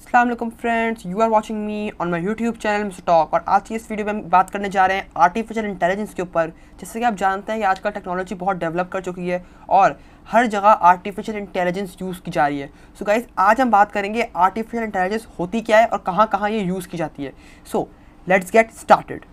अस्सलाम वालेकुम friends, you are watching me on my YouTube channel mister talk. और आज की इस वीडियो में हम बात करने जा रहे हैं आर्टिफिशियल इंटेलिजेंस के ऊपर। जैसे कि आप जानते हैं कि आजकल टेक्नोलॉजी बहुत डेवलप कर चुकी है और हर जगह आर्टिफिशियल इंटेलिजेंस यूज़ की जा रही है। सो गाइस, आज हम बात करेंगे आर्टिफिशियल इंटेलिजेंस होती क्या है और कहाँ कहाँ ये यूज़ की जाती है। So let's get started.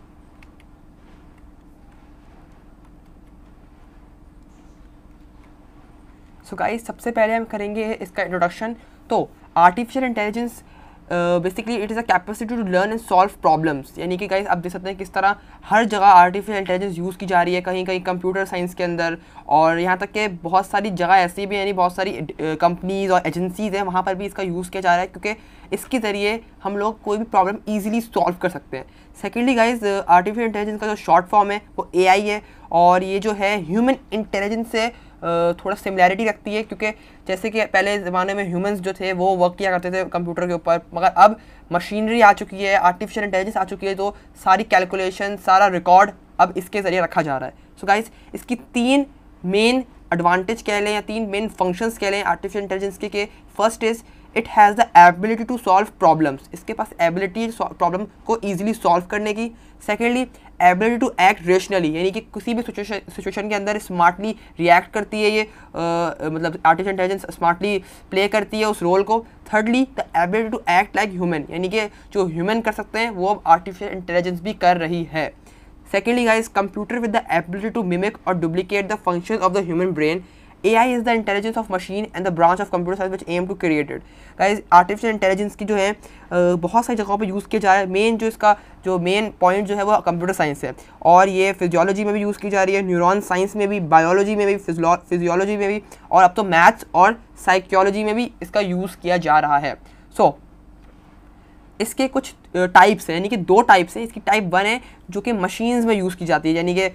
So guys, सबसे पहले हम करेंगे इसका इंट्रोडक्शन। तो artificial intelligence basically it is a capacity to learn and solve problems. यानी कि गाइस आप देख सकते हैं किस तरह हर जगह आर्टिफिशियल इंटेलिजेंस यूज़ की जा रही है, कहीं कहीं कंप्यूटर साइंस के अंदर, और यहाँ तक कि बहुत सारी जगह ऐसी भी, यानी बहुत सारी कंपनीज़ और एजेंसीज़ हैं, वहाँ पर भी इसका यूज़ किया जा रहा है, क्योंकि इसके ज़रिए हम लोग कोई भी प्रॉब्लम ईजिली सॉल्व कर सकते हैं। सेकेंडली गाइस, आर्टिफिशियल इंटेलिजेंस का जो शॉर्ट फॉर्म है वो AI है, और ये जो है ह्यूमन इंटेलिजेंस से थोड़ा सिमिलैरिटी रखती है, क्योंकि जैसे कि पहले ज़माने में ह्यूमंस जो थे वो वर्क किया करते थे कंप्यूटर के ऊपर, मगर अब मशीनरी आ चुकी है, आर्टिफिशियल इंटेलिजेंस आ चुकी है, तो सारी कैलकुलेशन, सारा रिकॉर्ड अब इसके ज़रिए रखा जा रहा है। सो गाइस, इसकी तीन मेन एडवांटेज कह लें या तीन मेन फंक्शंस कह लें आर्टिफिशियल इंटेलिजेंस के। First is it has the ability to solve problems. इसके पास एबिलिटी प्रॉब्लम को ईजिली सॉल्व करने की। Secondly, ability to act rationally, यानी कि किसी भी सिचुएशन के अंदर स्मार्टली रिएक्ट करती है ये, मतलब आर्टिफिशियल इंटेलिजेंस स्मार्टली प्ले करती है उस रोल को। Thirdly, the ability to act like human, यानी कि जो ह्यूमन कर सकते हैं वो अब आर्टिफिशियल इंटेलिजेंस भी कर रही है। Secondly guys, computer with the ability to mimic or duplicate the functions of the human brain. AI is the intelligence of machine and the branch of computer science which aim to create it. Guys, artificial intelligence की जो है बहुत सारी जगहों पे use किया जा रहा है। मेन जो इसका जो मेन पॉइंट जो है वो कंप्यूटर साइंस है, और ये फिजियोलॉजी में भी यूज़ की जा रही है, न्यूरॉन साइंस में भी, बायोलॉजी में भी, फिजियोलॉजी में भी, और अब तो मैथ्स और साइकोलॉजी में भी इसका यूज़ किया जा रहा है। सो इसके कुछ टाइप्स हैं, यानी कि दो टाइप्स हैं। इसकी टाइप 1 है जो कि मशीन्स में यूज़ की जाती है, यानी कि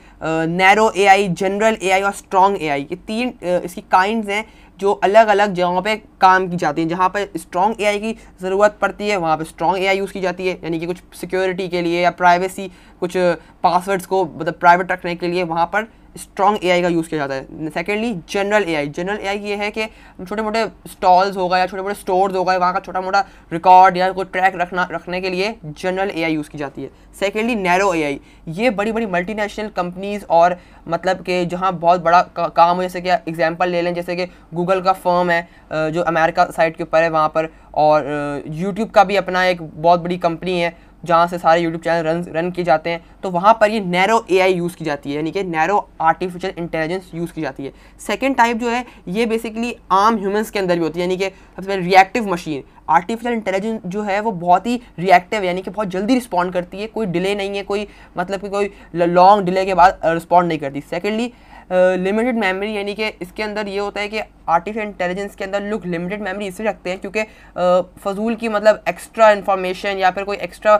नैरो AI, जनरल AI और स्ट्रॉन्ग AI। ये तीन इसकी काइंड्स हैं जो अलग अलग जगहों पे काम की जाती हैं। जहाँ पर स्ट्रॉन्ग AI की ज़रूरत पड़ती है वहाँ पे स्ट्रॉन्ग AI यूज़ की जाती है, यानी कि कुछ सिक्योरिटी के लिए या प्राइवेसी, कुछ पासवर्ड्स को मतलब प्राइवेट रखने के लिए वहाँ पर स्ट्रॉन्ग AI का यूज़ किया जाता है। सेकेंडली, जनरल AI ये है कि छोटे मोटे स्टॉल्स हो गए या छोटे मोटे स्टोर्स हो गए, वहाँ का छोटा मोटा रिकॉर्ड या कोई ट्रैक रखने के लिए जनरल AI यूज़ की जाती है। सेकेंडली, नैरो AI, ये बड़ी बड़ी मल्टीनेशनल कंपनीज़ और मतलब कि जहाँ बहुत बड़ा काम हो, जैसे कि एग्जांपल ले लें, जैसे कि गूगल का फर्म है जो अमेरिका साइड के ऊपर है वहाँ पर, और यूट्यूब का भी अपना एक बहुत बड़ी कंपनी है जहाँ से सारे यूट्यूब चैनल रन किए जाते हैं, तो वहाँ पर ये नैरो AI यूज़ की जाती है, यानी कि नैरो आर्टिफिशियल इंटेलिजेंस यूज़ की जाती है। सेकंड टाइप जो है ये बेसिकली आम ह्यूमंस के अंदर भी होती है, यानी कि सबसे पहले रिएक्टिव मशीन। आर्टिफिशियल इंटेलिजेंस जो है वो बहुत ही रिएक्टिव, यानी कि बहुत जल्दी रिस्पॉन्ड करती है, कोई डिले नहीं है, कोई मतलब कि कोई लॉन्ग डिले के बाद रिस्पॉन्ड नहीं करती। सेकेंडली, लिमिटेड मेमोरी, यानी कि इसके अंदर ये होता है कि आर्टिफिशियल इंटेलिजेंस के अंदर लोग लिमिटेड मेमोरी इसलिए रखते हैं क्योंकि फजूल की मतलब एक्स्ट्रा इन्फॉर्मेशन या फिर कोई एक्स्ट्रा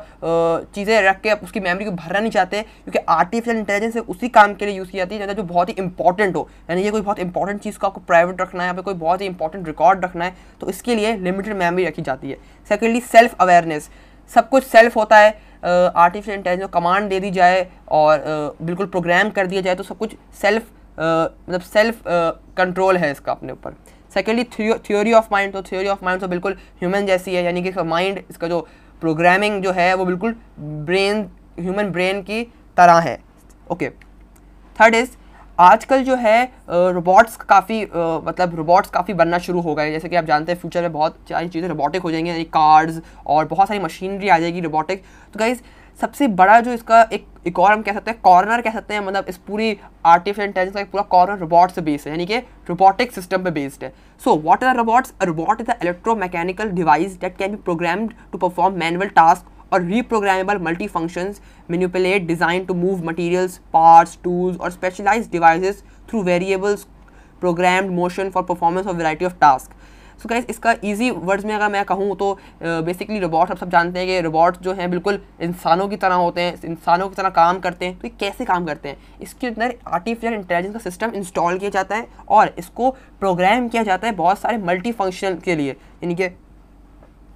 चीज़ें रख के उसकी मेमोरी को भरना नहीं चाहते, क्योंकि आर्टिफिशियल इंटेलिजेंस उसी काम के लिए यूज़ की जाती है जो बहुत ही इंपॉर्टेंट हो, यानी ये कोई बहुत इंपॉर्टेंट चीज़ को आपको प्राइवेट रखना है या फिर कोई बहुत ही इंपॉर्टेंट रिकॉर्ड रखना है, तो इसके लिए लिमिटेड मेमोरी रखी जाती है। सेकेंडली, सेल्फ अवेयरनेस, सब कुछ सेल्फ होता है, आर्टिफिशियल इंटेलिजेंस को कमांड दे दी जाए और बिल्कुल प्रोग्राम कर दिया जाए तो सब कुछ मतलब सेल्फ कंट्रोल है इसका अपने ऊपर। सेकेंडली, थ्योरी ऑफ माइंड, तो थ्योरी ऑफ माइंड तो बिल्कुल ह्यूमन जैसी है, यानी कि इसका माइंड, इसका जो प्रोग्रामिंग जो है वो बिल्कुल ह्यूमन ब्रेन की तरह है। ओके। थर्ड इज़, आजकल जो है रोबोट्स काफ़ी बनना शुरू हो गए। जैसे कि आप जानते हैं फ्यूचर में बहुत सारी चीज़ें रोबोटिक हो जाएंगी, यानी कार्स और बहुत सारी मशीनरी आ जाएगी रोबोटिक। तो गाइस, सबसे बड़ा जो इसका एक और हम कह सकते हैं कॉर्नर कह सकते हैं, मतलब इस पूरी आर्टिफिशियल इंटेलिजेंस का एक पूरा कॉर्नर रोबोट से बेस्ड है, यानी कि रोबोटिक सिस्टम पे बेस्ड है। So what are robots? A robot is a electromechanical device that can be programmed to perform manual task or reprogrammable multifunctions, manipulate, design to move materials, parts, tools or specialized devices through variables programmed motion for performance of variety of tasks. So guys, इसका easy words में अगर मैं कहूँ तो basically robot, आप सब जानते हैं कि रोबोट जो हैं बिल्कुल इंसानों की तरह होते हैं, इंसानों की तरह काम करते हैं। तो ये कैसे काम करते हैं? इसके अंदर आर्टिफिशियल इंटेलिजेंस का सिस्टम इंस्टॉल किया जाता है और इसको प्रोग्राम किया जाता है बहुत सारे मल्टी फंक्शन के लिए, यानी कि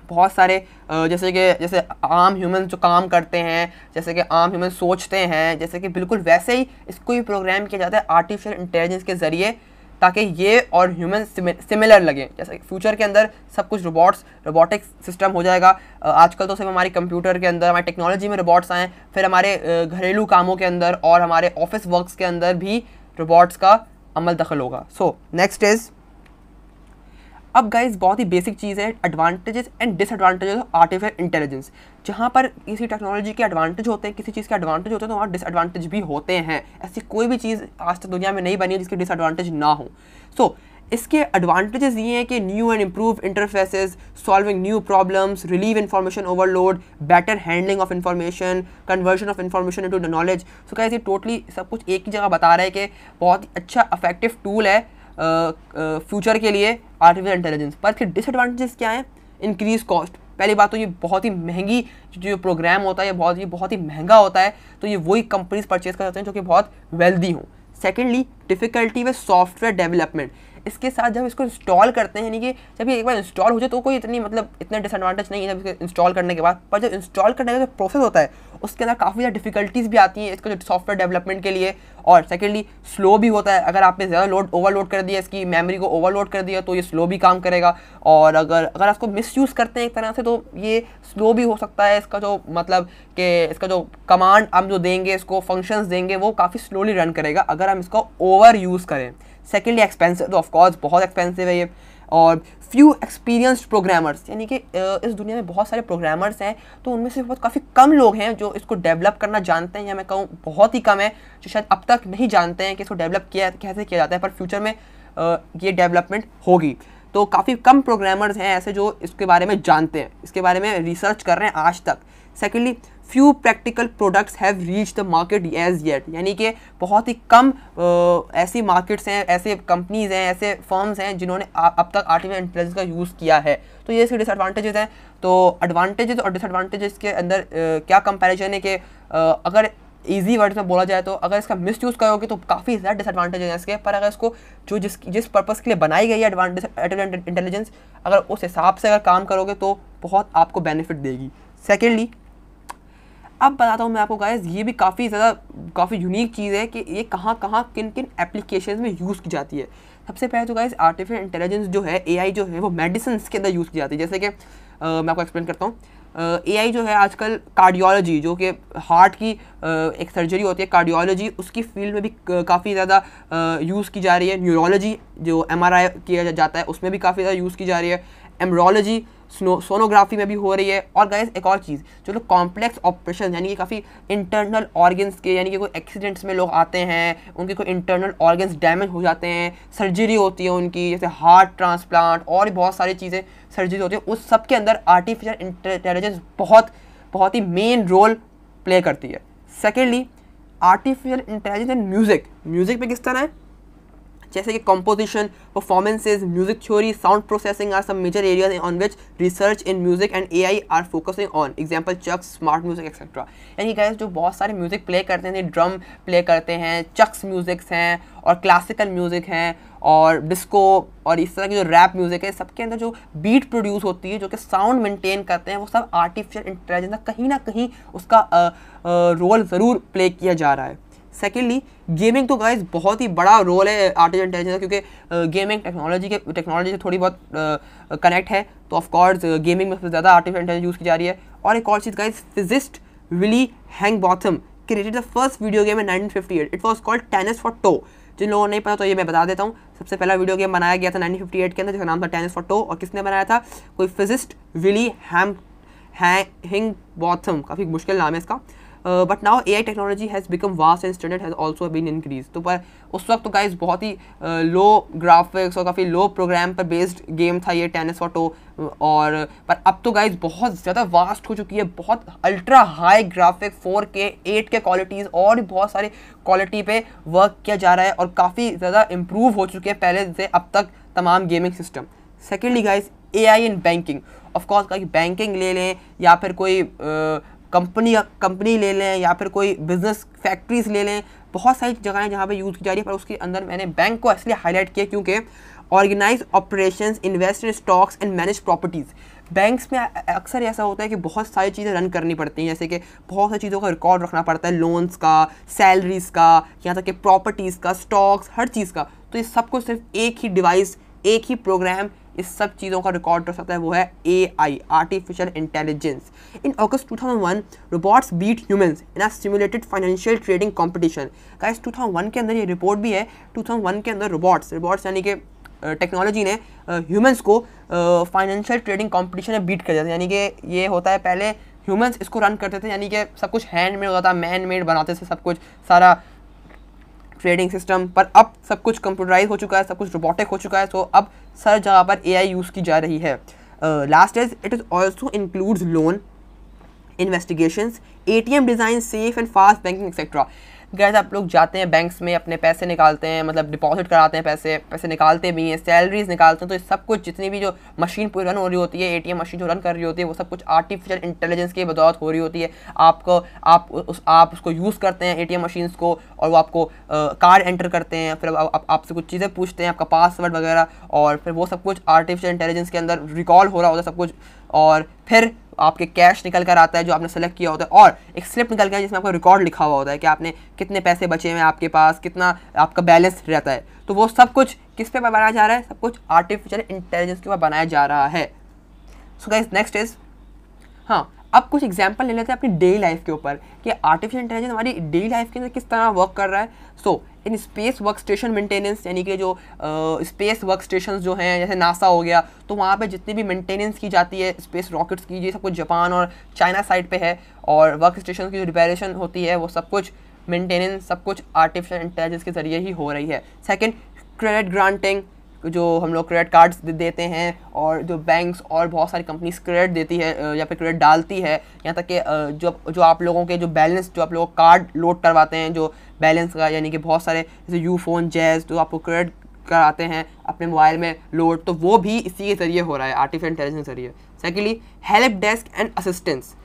बहुत सारे जैसे आम ह्यूमन जो काम करते हैं, जैसे कि आम ह्यूमन सोचते हैं, जैसे कि बिल्कुल वैसे ही इसको भी प्रोग्राम किया जाता है आर्टिफिशियल इंटेलिजेंस के ज़रिए ताकि ये और ह्यूमन सिमिलर लगे। जैसे फ्यूचर के अंदर सब कुछ रोबोटिक्स सिस्टम हो जाएगा। आजकल तो सिर्फ हमारे कंप्यूटर के अंदर, हमारी टेक्नोलॉजी में रोबोट्स आए, फिर हमारे घरेलू कामों के अंदर और हमारे ऑफिस वर्क्स के अंदर भी रोबोट्स का अमल दखल होगा। सो नेक्स्ट इज, अब गाइज बहुत ही बेसिक चीज़ है, advantages and disadvantages of artificial intelligence. जहाँ पर किसी टेक्नोलॉजी के एडवांटेज होते हैं, किसी चीज़ के एडवांटेज होते हैं, तो वहाँ डिसएडवांटेज भी होते हैं। ऐसी कोई भी चीज़ आज तक दुनिया में नहीं बनी है जिसके डिसएडवांटेज ना हो। सो इसके एडवांटेजेस ये हैं कि new and improve interfaces, solving new problems, relieve information overload, better handling of information, conversion of information into the knowledge. So guys ये टोटली सब कुछ एक ही जगह बता रहा है कि बहुत ही अच्छा इफेक्टिव टूल है फ्यूचर के लिए आर्टिफिशियल इंटेलिजेंस। पर इसके डिसएडवांटेजेस क्या हैं? Increase cost. पहली बात तो ये बहुत ही महंगी जो प्रोग्राम होता है, ये बहुत ही महंगा होता है, तो ये वही कंपनीज परचेज कर सकते हैं जो कि बहुत वेल्दी हों। Secondly, difficulty with software development. इसके साथ जब इसको इंस्टॉल करते हैं, यानी कि जब ये एक बार इंस्टॉल हो जाए तो कोई इतने डिसएडवांटेज नहीं है जब इसको इंस्टॉल करने के बाद, पर जब इंस्टॉल करने का जो प्रोसेस होता है उसके अंदर काफ़ी ज़्यादा डिफिकल्टीज़ भी आती हैं इसका जो सॉफ्टवेयर डेवलपमेंट के लिए। और सेकेंडली, स्लो भी होता है। अगर आपने ज़्यादा ओवरलोड कर दिया, इसकी मेमोरी को ओवरलोड कर दिया, तो ये स्लो भी काम करेगा। और अगर आप इसको मिसयूज़ करते हैं एक तरह से, तो ये स्लो भी हो सकता है। इसका जो कि इसका जो कमांड हम जो देंगे, इसको फंक्शंस देंगे, वो काफ़ी स्लोली रन करेगा अगर हम इसको ओवर यूज़ करें। सेकेंडली, एक्सपेंसिव, तो ऑफकोर्स बहुत एक्सपेंसिव है ये। और फ्यू एक्सपीरियंस्ड प्रोग्रामर्स, यानी कि इस दुनिया में बहुत सारे प्रोग्रामर्स हैं, तो उनमें से काफ़ी कम लोग हैं जो इसको डेवलप करना जानते हैं, या मैं कहूँ बहुत ही कम है जो शायद अब तक नहीं जानते हैं कि इसको डेवलप कैसे किया जाता है। पर फ्यूचर में ये डेवलपमेंट होगी, तो काफ़ी कम प्रोग्रामर्स हैं ऐसे जो इसके बारे में जानते हैं, इसके बारे में रिसर्च कर रहे हैं आज तक। Secondly, few practical products have reach the market as yet, यानी कि बहुत ही कम ऐसी मार्केट्स हैं, ऐसे कंपनीज हैं, ऐसे फर्म्स हैं जिन्होंने अब तक आर्टिफिशियल इंटेलिजेंस का यूज़ किया है। तो ये इसके डिसएडवांटेजेस हैं। तो एडवांटेजेस और डिसएडवांटेजेस के अंदर क्या कंपैरिजन है कि अगर ईजी वर्ड्स में बोला जाए तो अगर इसका मिसयूज़ करोगे तो काफ़ी ज़्यादा डिसएडवांटेज है इसके। पर अगर इसको जिस पर्पज़ के लिए बनाई गई है आर्टिफिशियल इंटेलिजेंस, अगर उस हिसाब से अगर काम करोगे तो बहुत आपको बेनिफिट देगी। सेकेंडली, अब बताता हूँ मैं आपको गाइस, ये भी काफ़ी यूनिक चीज़ है कि ये कहाँ किन एप्लीकेशंस में यूज़ की जाती है। सबसे पहले तो गाइस, आर्टिफिशियल इंटेलिजेंस जो है, एआई जो है, वो मेडिसिन के अंदर यूज़ की जाती है। जैसे कि मैं आपको एक्सप्लेन करता हूँ। एआई जो है आजकल कार्डियोलॉजी, जो कि हार्ट की एक सर्जरी होती है कार्डियोलॉजी, उसकी फील्ड में भी काफ़ी ज़्यादा यूज़ की जा रही है। न्यूरोलॉजी जो एमआरआई किया जाता है उसमें भी काफ़ी ज़्यादा यूज़ की जा रही है। एम्ब्रोलॉजी, सोनोग्राफी में भी हो रही है। और गाइस एक और चीज़, जो लोग कॉम्प्लेक्स ऑपरेशन, यानी कि काफ़ी इंटरनल ऑर्गन्स के, यानी कि कोई एक्सीडेंट्स में लोग आते हैं, उनके कोई इंटरनल ऑर्गन्स डैमेज हो जाते हैं, सर्जरी होती है उनकी, जैसे हार्ट ट्रांसप्लांट और भी बहुत सारी चीज़ें सर्जरी होती है, उस सब के अंदर आर्टिफिशियल इंटेलिजेंस बहुत ही मेन रोल प्ले करती है। Secondly, artificial intelligence and music पे किस तरह है, जैसे कि composition, performances, music theory, sound processing are some major areas on which research in music and AI are focusing on. Example चक्स, स्मार्ट म्यूजिक एक्सेट्रा। यानी गाइस जो बहुत सारे म्यूजिक प्ले करते हैं, ड्रम प्ले करते हैं, चक्स म्यूजिक्स हैं और क्लासिकल म्यूजिक हैं और डिस्को और इस तरह की जो रैप म्यूजिक है, सबके अंदर जो बीट प्रोड्यूस होती है, जो कि साउंड मेंटेन करते हैं, वो सब आर्टिफिशियल इंटेलिजेंस का कहीं ना कहीं उसका रोल ज़रूर प्ले किया जा रहा है। सेकेंडली, गेमिंग तो गाइस बहुत ही बड़ा रोल है आर्टिफिशियल इंटेलिजेंस, क्योंकि गेमिंग टेक्नोलॉजी से थोड़ी बहुत कनेक्ट है, तो ऑफकोर्स गेमिंग में सबसे ज़्यादा आर्टिफिशियल इंटेलिजेंस यूज़ की जा रही है। और एक और चीज़ guys, physicist Willy Higinbotham created the first video game in 1958। It was called tennis for two. जिन लोगों को नहीं पता तो ये मैं बता देता हूँ। सबसे पहला वीडियो गेम बनाया गया था 1958 के अंदर, जिसका नाम था टेनिस फॉर टो। और किसने बनाया था? कोई फिजिस्ट विली हैंगबॉथम, काफ़ी मुश्किल नाम है इसका। But now AI technology has become vast and standard has also been increase. तो पर उस वक्त तो गाइस बहुत ही लो ग्राफिक्स और काफ़ी लो प्रोग्राम पर बेस्ड गेम था ये टेनिस फॉर टो। और पर अब तो गाइस बहुत ज़्यादा वास्ट हो चुकी है, बहुत ultra high graphic 4K 8K qualities और भी बहुत सारी क्वालिटी पे वर्क किया जा रहा है और काफ़ी ज़्यादा इम्प्रूव हो चुके हैं पहले से अब तक तमाम gaming system. Secondly guys, AI in banking. Of course का बैंकिंग ले लें या फिर कोई कंपनी ले लें या फिर कोई बिजनेस फैक्ट्रीज ले लें, बहुत सारी जगहें जहाँ पे यूज़ की जा रही है। पर उसके अंदर मैंने बैंक को इसलिए हाईलाइट किया क्योंकि organise operations, invest in stocks and manage properties. Banks में अक्सर ऐसा होता है कि बहुत सारी चीज़ें रन करनी पड़ती हैं, जैसे कि बहुत सारी चीज़ों का रिकॉर्ड रखना पड़ता है, लोन्स का, सैलरीज़ का, यहाँ तक कि प्रॉपर्टीज़ का, स्टॉक्स, हर चीज़ का। तो ये सब कुछ सिर्फ एक ही डिवाइस, एक ही प्रोग्राम इस सब चीज़ों का रिकॉर्ड कर सकता है, वो है AI, artificial intelligence. In August 2001 robots beat humans in a simulated financial trading competition. Guys 2001 के अंदर ये रिपोर्ट भी है, 2001 के अंदर रोबोट्स यानी कि टेक्नोलॉजी ने ह्यूमंस को फाइनेंशियल ट्रेडिंग कंपटीशन में बीट कर दिया था। यानी कि ये होता है, पहले ह्यूमंस इसको रन करते थे, यानी कि सब कुछ हैंडमेड होता था, मैन मेड बनाते थे सब कुछ, सारा ट्रेडिंग सिस्टम, पर अब सब कुछ कंप्यूटराइज हो चुका है, सब कुछ रोबोटिक हो चुका है, तो अब हर जगह पर AI यूज़ की जा रही है। Last is it is also includes loan investigations, ATM design, safe and fast banking etcetera. Gas आप लोग जाते हैं बैंक्स में, अपने पैसे निकालते हैं, मतलब डिपॉजिट कराते हैं, पैसे निकालते भी हैं, सैलरीज निकालते हैं, तो ये सब कुछ जितनी भी जो मशीन पूरी रन हो रही होती है, ATM मशीन जो रन कर रही होती है, वो सब कुछ आर्टिफिशियल इंटेलिजेंस की बदौलत हो रही होती है। आप उसको यूज़ करते हैं ATM मशीन्स को, और वो आपको कार्ड एंटर करते हैं, फिर आपसे कुछ चीज़ें पूछते हैं, आपका पासवर्ड वगैरह, और फिर वो सब कुछ आर्टिफिशियल इंटेलिजेंस के अंदर रिकॉल हो रहा होता है सब कुछ, और फिर आपके कैश निकल कर आता है जो आपने सेलेक्ट किया होता है, और एक स्लिप निकल कर जिसमें आपका रिकॉर्ड लिखा हुआ होता है कि आपने कितने पैसे बचे हैं आपके पास, कितना आपका बैलेंस रहता है। तो वो सब कुछ किस पे बनाया जा रहा है? सब कुछ आर्टिफिशियल इंटेलिजेंस के ऊपर बनाया जा रहा है। सो गाइस नेक्स्ट इज, हाँ अब कुछ एग्जांपल ले लेते हैं अपनी डेली लाइफ के ऊपर कि आर्टिफिशियल इंटेलिजेंस हमारी डेली लाइफ के अंदर किस तरह वर्क कर रहा है। So in space work station maintenance, यानी कि जो स्पेस वर्क स्टेशन जो हैं, जैसे नासा हो गया, तो वहाँ पे जितनी भी मेंटेनेंस की जाती है स्पेस रॉकेट्स की, ये सब कुछ जापान और चाइना साइड पे है, और वर्क स्टेशन की जो रिपेयरेशन होती है वो सब कुछ मेंटेनेंस सब कुछ आर्टिफिशियल इंटेलिजेंस के ज़रिए ही हो रही है। सेकेंड, क्रेडिट ग्रांटिंग, जो हम लोग क्रेडिट कार्ड्स देते हैं, और जो बैंक्स और बहुत सारी कंपनीज क्रेडिट देती है या फिर क्रेडिट डालती है, यहाँ तक कि जो आप लोगों के जो बैलेंस, जो आप लोग कार्ड लोड करवाते हैं जो बैलेंस का, यानी कि बहुत सारे जैसे यूफोन, जैज़, जो आपको क्रेडिट कराते हैं अपने मोबाइल में लोड, तो वो भी इसी के ज़रिए हो रहा है, आर्टिफिशियल इंटेलिजेंस के ज़रिए। Secondly, help desk and assistance.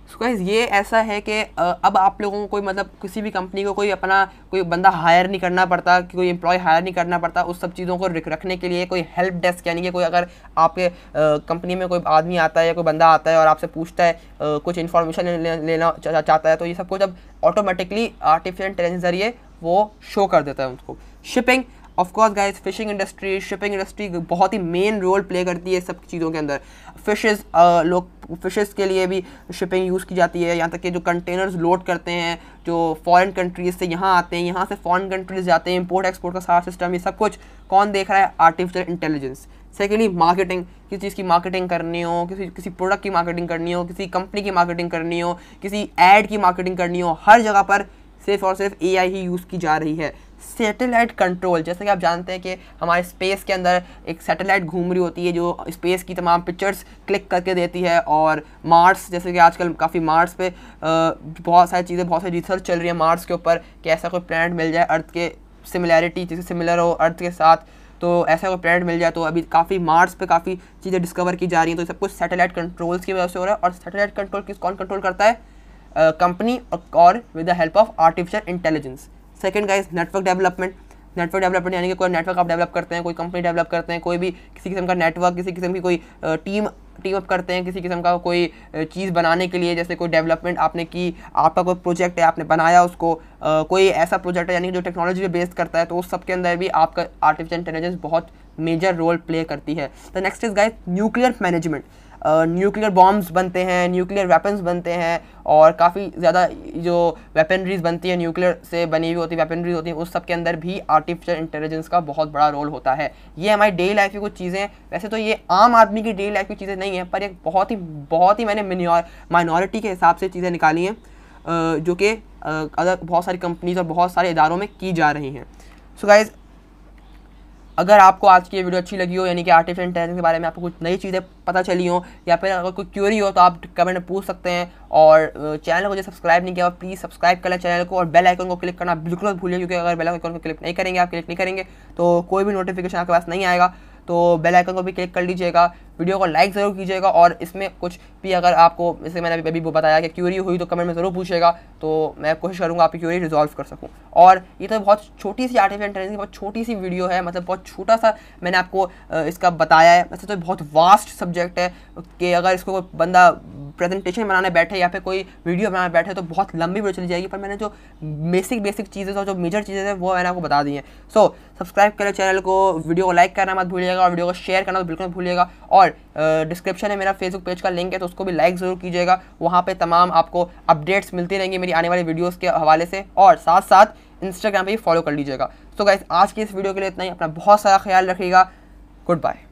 So guys ये ऐसा है कि अब आप लोगों को कोई, मतलब किसी भी कंपनी को कोई बंदा हायर नहीं करना पड़ता, कि कोई एम्प्लॉय हायर नहीं करना पड़ता उस सब चीज़ों को रखने के लिए। कोई हेल्प डेस्क, यानी कि कोई अगर आपके कंपनी में कोई आदमी आता है या कोई बंदा आता है और आपसे पूछता है कुछ इन्फॉर्मेशन लेना चाहता है, तो ये सब कुछ अब ऑटोमेटिकली आर्टिफिशियल इंटेलिजेंस जरिए वो शो कर देता है उसको। Shipping, of course guys, fishing industry बहुत ही मेन रोल प्ले करती है सब चीज़ों के अंदर। फिशेस के लिए भी शिपिंग यूज़ की जाती है, यहाँ तक कि जो कंटेनर्स लोड करते हैं जो फॉरेन कंट्रीज़ से यहाँ आते हैं, यहाँ से फॉरेन कंट्रीज़ जाते हैं, इंपोर्ट एक्सपोर्ट का सारा सिस्टम, ये सब कुछ कौन देख रहा है? Artificial intelligence. सेकेंडली, मार्केटिंग, किसी चीज़ की मार्केटिंग करनी हो, किसी प्रोडक्ट की मार्केटिंग करनी हो, किसी कंपनी की मार्केटिंग करनी हो, किसी ऐड की मार्केटिंग करनी हो, हर जगह पर सिर्फ और सिर्फ AI ही यूज़ की जा रही है। सैटेलाइट कंट्रोल, जैसे कि आप जानते हैं कि हमारे स्पेस के अंदर एक सैटेलाइट घूम रही होती है जो स्पेस की तमाम पिक्चर्स क्लिक करके देती है, और मार्स, जैसे कि आजकल काफ़ी मार्स पे बहुत सारी चीज़ें, बहुत सारी रिसर्च चल रही है मार्स के ऊपर कि ऐसा कोई प्लैनेट मिल जाए अर्थ के सिमिलैरिटी, जैसे सिमिलर हो अर्थ के साथ, तो ऐसा कोई प्लैनेट मिल जाए। तो अभी काफ़ी मार्स पे काफ़ी चीज़ें डिस्कवर की जा रही हैं, तो ये सब कुछ सैटेलाइट कंट्रोल्स की वजह से हो रहा है। और सैटेलाइट कंट्रोल कौन कंट्रोल करता है? कंपनी, और with the help of artificial intelligence. Second guys, network development यानी कि कोई नेटवर्क आप डेवलप करते हैं, कोई कंपनी डेवलप करते हैं, कोई भी किसी किस्म का नेटवर्क, किसी किस्म की कोई टीम अप करते हैं, किसी किस्म का कोई चीज़ बनाने के लिए, जैसे कोई डेवलपमेंट आपने की, आपका कोई प्रोजेक्ट है, आपने बनाया उसको, कोई ऐसा प्रोजेक्ट है यानी कि जो टेक्नोलॉजी पे बेस्ड करता है, तो उस सब के अंदर भी आपका आर्टिफिशियल इंटेलिजेंस बहुत मेजर रोल प्ले करती है। तो next is guys, nuclear management. Nuclear bombs बनते हैं, न्यूक्लियर वेपन्स बनते हैं, और काफ़ी ज़्यादा जो वेपनरीज बनती है, न्यूक्लियर से बनी हुई होती वेपनरीज होती हैं, उस सब के अंदर भी आर्टिफिशियल इंटेलिजेंस का बहुत बड़ा रोल होता है। ये हमारी डेली लाइफ की कुछ चीज़ें, वैसे तो ये आम आदमी की डेली लाइफ की चीज़ें नहीं हैं, पर एक बहुत ही मैंने माइनॉरिटी के हिसाब से चीज़ें निकाली हैं जो कि अदर बहुत सारी कंपनीज और बहुत सारे इदारों में की जा रही हैं। सो गाइज, अगर आपको आज की ये वीडियो अच्छी लगी हो, यानी कि आर्टिफिशियल इंटेलिजेंस के बारे में आपको कुछ नई चीज़ें पता चली हो, या फिर अगर कोई क्यूरी हो, तो आप कमेंट में पूछ सकते हैं। और चैनल को जो सब्सक्राइब नहीं किया, प्लीज़ सब्सक्राइब कर लें चैनल को, और बेल आइकन को क्लिक करना बिल्कुल मत भूलिए, क्योंकि अगर बेल आइकन को क्लिक नहीं करेंगे तो कोई भी नोटिफिकेशन आपके पास नहीं आएगा। तो बेल आइकन को भी क्लिक कर लीजिएगा, वीडियो को लाइक ज़रूर कीजिएगा, और इसमें कुछ भी अगर आपको, जैसे मैंने अभी बताया कि क्यूरी हुई तो कमेंट में ज़रूर पूछिएगा, तो मैं कोशिश करूँगा आपकी क्यूरी रिजॉल्व कर सकूँ। और ये तो बहुत छोटी सी आर्टिफिशियल इंटेलिजेंस की बहुत छोटी सी वीडियो है, मतलब बहुत छोटा सा मैंने आपको इसका बताया है। वैसे तो बहुत वास्ट सब्जेक्ट है कि अगर इसको कोई बंदा प्रेजेंटेशन बनाने बैठे या फिर कोई वीडियो बनाने बैठे तो बहुत लंबी वीडियो चली जाएगी, पर मैंने जो बेसिक चीज़ें और जो मेजर चीज़ें हैं वो मैंने आपको बता दी हैं। सो सब्सक्राइब करें चैनल को, वीडियो को लाइक करना मत भूलिएगा और वीडियो को शेयर करना तो बिल्कुल मत भूलिएगा। और डिस्क्रिप्शन में मेरा फेसबुक पेज का लिंक है तो उसको भी लाइक ज़रूर कीजिएगा। वहाँ पे तमाम आपको अपडेट्स मिलती रहेंगी मेरी आने वाली वीडियोज़ के हवाले से, और साथ साथ इंस्टाग्राम पे भी फॉलो कर लीजिएगा। सो गाइस, आज की इस वीडियो के लिए इतना ही। अपना बहुत सारा ख्याल रखिएगा। Good bye.